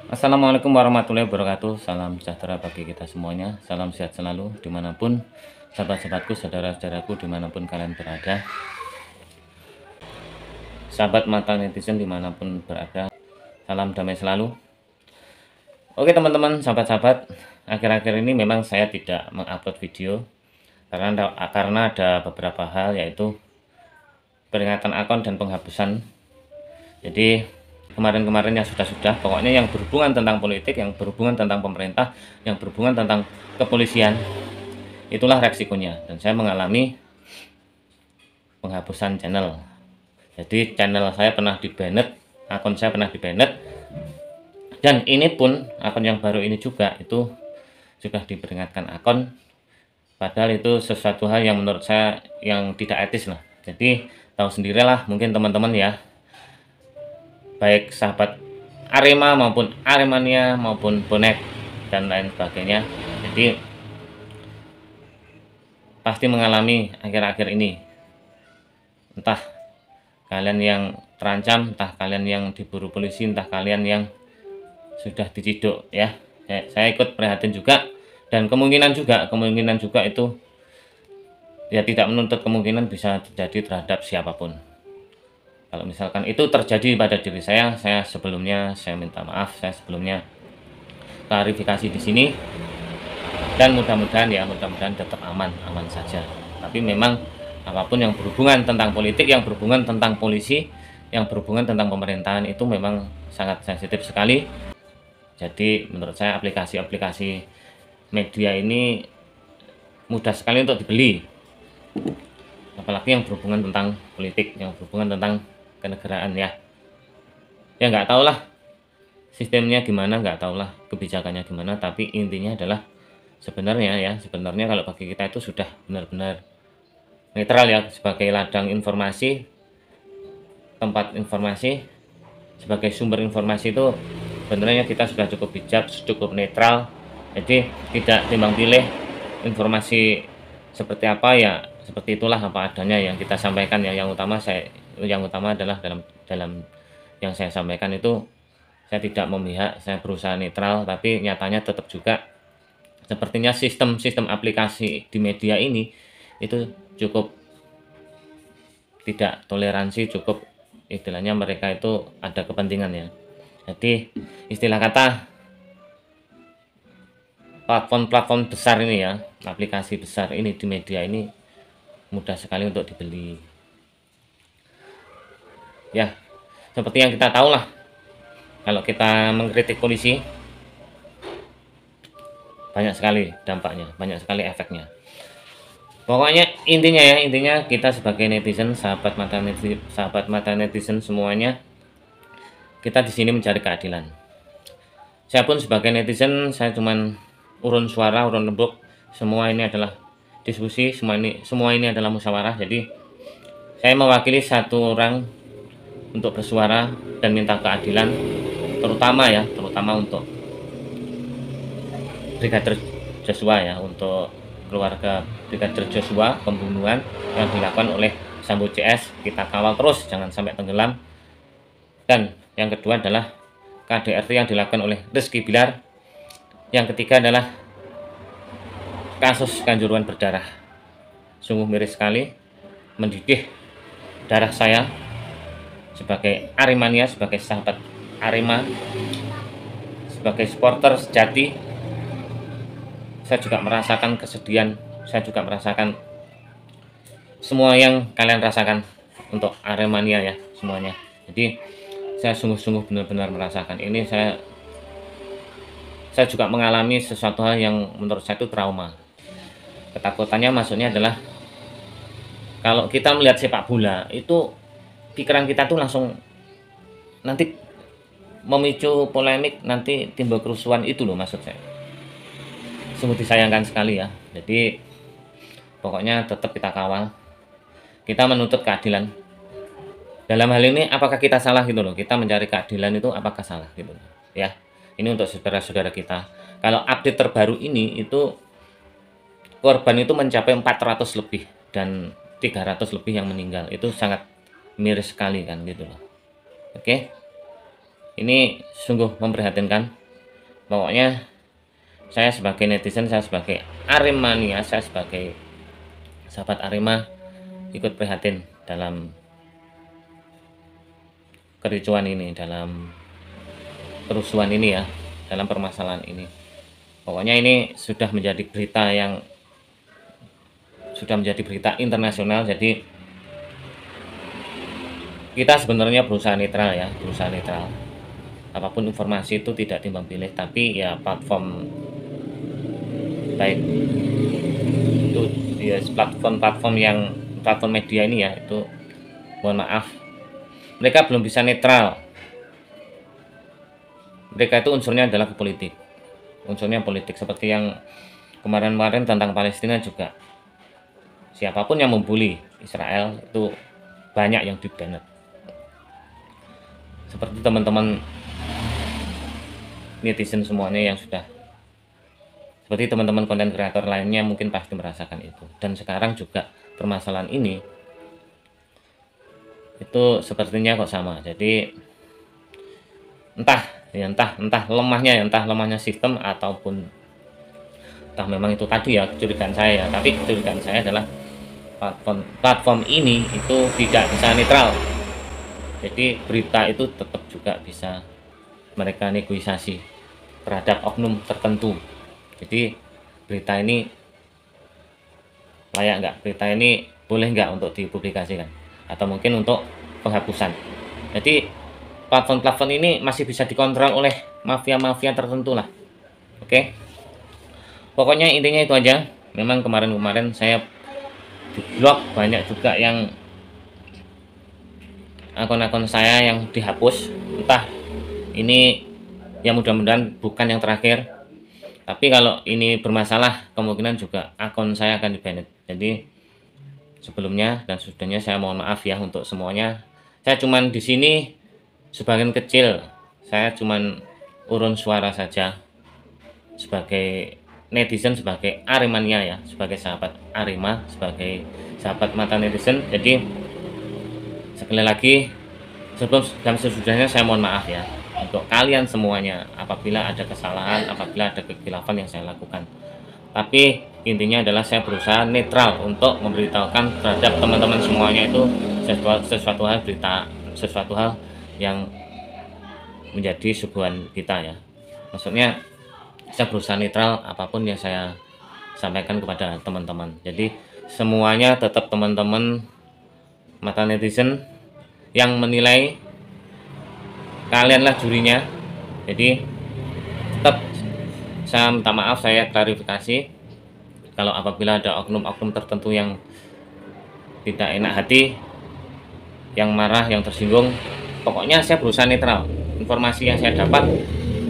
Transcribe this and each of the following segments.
Assalamualaikum warahmatullahi wabarakatuh. Salam sejahtera bagi kita semuanya. Salam sehat selalu dimanapun sahabat-sahabatku, saudara-saudaraku dimanapun kalian berada. Sahabat mata netizen dimanapun berada, salam damai selalu. Oke teman-teman, sahabat-sahabat, akhir-akhir ini memang saya tidak mengupload video karena ada beberapa hal, yaitu peringatan akun dan penghapusan. Jadi kemarin-kemarin yang sudah-sudah, pokoknya yang berhubungan tentang politik, yang berhubungan tentang pemerintah, yang berhubungan tentang kepolisian, itulah resikonya. Dan saya mengalami penghapusan channel. Jadi channel saya pernah di-banned, akun saya pernah di-banned, dan ini pun akun yang baru ini juga itu sudah diperingatkan akun, padahal itu sesuatu hal yang menurut saya yang tidak etis lah. Jadi tahu sendirilah mungkin teman-teman ya, baik sahabat Arema maupun Aremania maupun bonek dan lain sebagainya, jadi pasti mengalami akhir-akhir ini, entah kalian yang terancam, entah kalian yang diburu polisi, entah kalian yang sudah diciduk ya. Saya ikut prihatin juga, dan kemungkinan juga itu ya tidak menuntut kemungkinan bisa terjadi terhadap siapapun. Kalau misalkan itu terjadi pada diri saya sebelumnya saya minta maaf, saya sebelumnya klarifikasi di sini, dan mudah-mudahan tetap aman saja. Tapi memang apapun yang berhubungan tentang politik, yang berhubungan tentang polisi, yang berhubungan tentang pemerintahan, itu memang sangat sensitif sekali. Jadi menurut saya aplikasi-aplikasi media ini mudah sekali untuk dibeli, apalagi yang berhubungan tentang politik, yang berhubungan tentang kenegaraan ya nggak tahu lah sistemnya gimana, nggak tahu lah kebijakannya gimana, tapi intinya adalah sebenarnya kalau bagi kita itu sudah benar-benar netral ya, sebagai ladang informasi, tempat informasi, sebagai sumber informasi itu sebenarnya kita sudah cukup bijak, cukup netral. Jadi tidak timbang pilih informasi seperti apa ya, seperti itulah apa adanya yang kita sampaikan ya. Yang utama adalah dalam yang saya sampaikan itu saya tidak memihak, saya berusaha netral, tapi nyatanya tetap juga sepertinya sistem aplikasi di media ini itu cukup tidak toleransi, cukup istilahnya mereka itu ada kepentingan ya. Jadi istilah kata platform besar ini ya, aplikasi besar ini di media ini mudah sekali untuk dibeli ya. Seperti yang kita tahu lah, kalau kita mengkritik polisi banyak sekali dampaknya, banyak sekali efeknya. Pokoknya intinya kita sebagai netizen, sahabat mata netizen semuanya, kita di sini mencari keadilan. Saya pun sebagai netizen, saya cuman urun suara, urun rembuk. Semua ini adalah diskusi, semua ini adalah musyawarah. Jadi saya mewakili satu orang untuk bersuara dan minta keadilan, terutama untuk Brigadir Joshua ya, untuk keluarga Brigadir Joshua, pembunuhan yang dilakukan oleh Sambo CS, kita kawal terus jangan sampai tenggelam. Dan yang kedua adalah KDRT yang dilakukan oleh Rizky Bilar. Yang ketiga adalah kasus Kanjuruhan berdarah. Sungguh miris sekali, mendidih darah saya sebagai Aremania, sebagai sahabat Arema, sebagai supporter sejati. Saya juga merasakan kesedihan, saya juga merasakan semua yang kalian rasakan untuk Aremania ya semuanya. Jadi saya sungguh-sungguh benar-benar merasakan ini. Saya juga mengalami sesuatu hal yang menurut saya itu trauma. Ketakutannya maksudnya adalah kalau kita melihat sepak bola itu pikiran kita tuh langsung nanti memicu polemik, nanti timbul kerusuhan, itu loh maksud saya. Sungguh disayangkan sekali ya. Jadi pokoknya tetap kita kawal, kita menuntut keadilan. Dalam hal ini apakah kita salah gitu loh, kita mencari keadilan itu apakah salah gitu loh ya. Ini untuk saudara-saudara kita. Kalau update terbaru ini itu korban itu mencapai 400 lebih dan 300 lebih yang meninggal. Itu sangat miris sekali kan gitu loh. Oke, ini sungguh memprihatinkan. Pokoknya saya sebagai netizen, saya sebagai Aremania, saya sebagai sahabat Arema ikut prihatin dalam kericuan ini, dalam kerusuhan ini ya, dalam permasalahan ini. Pokoknya ini sudah menjadi berita internasional. Jadi kita sebenarnya berusaha netral ya, berusaha netral. Apapun informasi itu tidak timbang pilih, tapi ya platform baik itu ya platform media ini ya, itu mohon maaf mereka belum bisa netral. Mereka itu unsurnya adalah politik, unsurnya politik, seperti yang kemarin-kemarin tentang Palestina juga. Siapapun yang membuli Israel itu banyak yang di-banned. Seperti teman-teman netizen semuanya yang sudah, seperti teman-teman konten kreator lainnya mungkin pasti merasakan itu. Dan sekarang juga permasalahan ini itu sepertinya kok sama. Jadi entah lemahnya sistem, ataupun entah memang itu tadi ya kecurigaan saya ya. Tapi kecurigaan saya adalah platform ini itu tidak bisa netral. Jadi berita itu tetap juga bisa mereka negosiasi terhadap oknum tertentu. Jadi berita ini layak nggak, berita ini boleh nggak untuk dipublikasikan, atau mungkin untuk penghapusan. Jadi platform-platform ini masih bisa dikontrol oleh mafia-mafia tertentu lah. Oke, pokoknya intinya itu aja. Memang kemarin saya di blog banyak juga yang akun-akun saya yang dihapus. Entah ini, ya mudah-mudahan bukan yang terakhir, tapi kalau ini bermasalah kemungkinan juga akun saya akan di-banned. Jadi sebelumnya dan sesudahnya saya mohon maaf ya untuk semuanya. Saya cuman di sini sebagian kecil, saya cuman urun suara saja sebagai netizen, sebagai Aremania ya, sebagai sahabat Arema, sebagai sahabat mata netizen. Jadi sekali lagi sebelum dan sesudahnya saya mohon maaf ya untuk kalian semuanya apabila ada kesalahan, apabila ada kekhilafan yang saya lakukan. Tapi intinya adalah saya berusaha netral untuk memberitahukan terhadap teman-teman semuanya itu sesuatu hal yang menjadi suguhan kita ya. Maksudnya saya berusaha netral apapun yang saya sampaikan kepada teman-teman. Jadi semuanya tetap teman-teman mata netizen yang menilai, kalianlah jurinya. Jadi tetap saya minta maaf, saya klarifikasi kalau apabila ada oknum-oknum tertentu yang tidak enak hati, yang marah, yang tersinggung. Pokoknya saya berusaha netral. Informasi yang saya dapat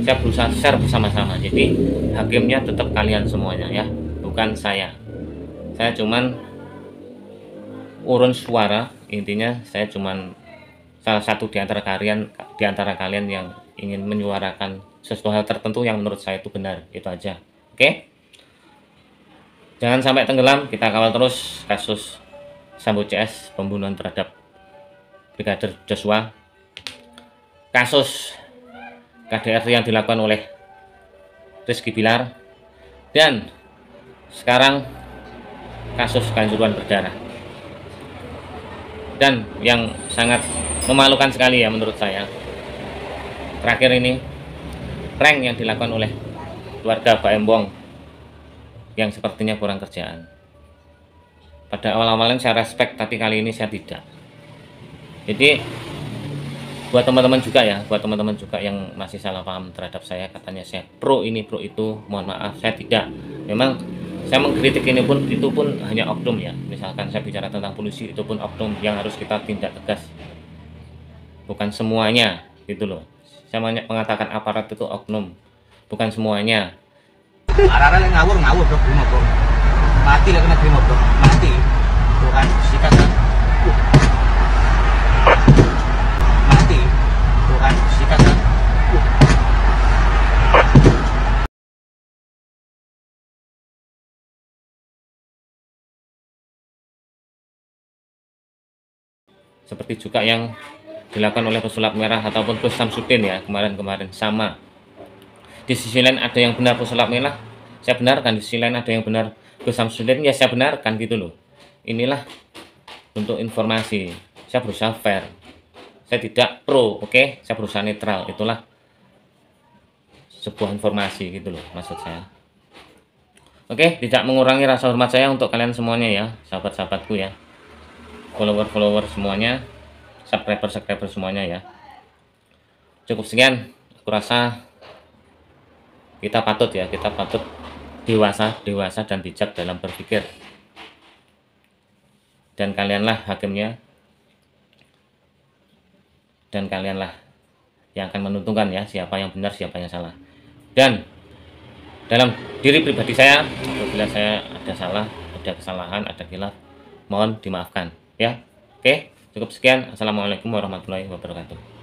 saya berusaha share bersama-sama. Jadi hakimnya tetap kalian semuanya ya, bukan saya. Saya cuman urun suara. Intinya saya cuman salah satu di antara kalian yang ingin menyuarakan sesuatu hal tertentu yang menurut saya itu benar. Itu aja. Oke, jangan sampai tenggelam. Kita kawal terus kasus Sambo CS, pembunuhan terhadap Brigadir Joshua, kasus KDRT yang dilakukan oleh Rizky Bilar, dan sekarang kasus Kanjuruhan berdarah. Dan yang sangat memalukan sekali ya menurut saya, terakhir ini prank yang dilakukan oleh keluarga Pak Embong yang sepertinya kurang kerjaan. Pada awal-awalnya saya respect, tapi kali ini saya tidak. Jadi buat teman-teman juga ya, buat teman-teman juga yang masih salah paham terhadap saya, katanya saya pro ini pro itu, mohon maaf, saya tidak. Memang saya mengkritik ini pun, itu pun hanya oknum ya. Misalkan saya bicara tentang polisi, itu pun oknum yang harus kita tindak tegas, bukan semuanya gitu loh. Saya mengatakan aparat itu oknum, bukan semuanya. Arah-arah yang ngawur bro, terima bro, mati lah kena terima bro, mati tuh kan sikat kan, mati tuh kan sikat kan. Seperti juga yang dilakukan oleh pesulap merah ataupun Gus Samsudin ya kemarin-kemarin sama. di sisi lain ada yang benar Gus Lamela, saya benarkan. Di sisi lain ada yang benar Gus Samsudin, ya saya benarkan gitu loh. Inilah untuk informasi, saya berusaha fair, saya tidak pro, oke? Saya berusaha netral, itulah sebuah informasi gitu loh maksud saya. Oke, tidak mengurangi rasa hormat saya untuk kalian semuanya ya, sahabat-sahabatku ya, follower-follower semuanya, subscriber semuanya ya. Cukup sekian, aku rasa kita patut dewasa dan bijak dalam berpikir. Dan kalianlah hakimnya, dan kalianlah yang akan menentukan ya siapa yang benar, siapa yang salah. Dan dalam diri pribadi saya, apabila saya ada salah, ada kesalahan, ada khilaf, mohon dimaafkan ya. Oke, cukup sekian. Assalamualaikum warahmatullahi wabarakatuh.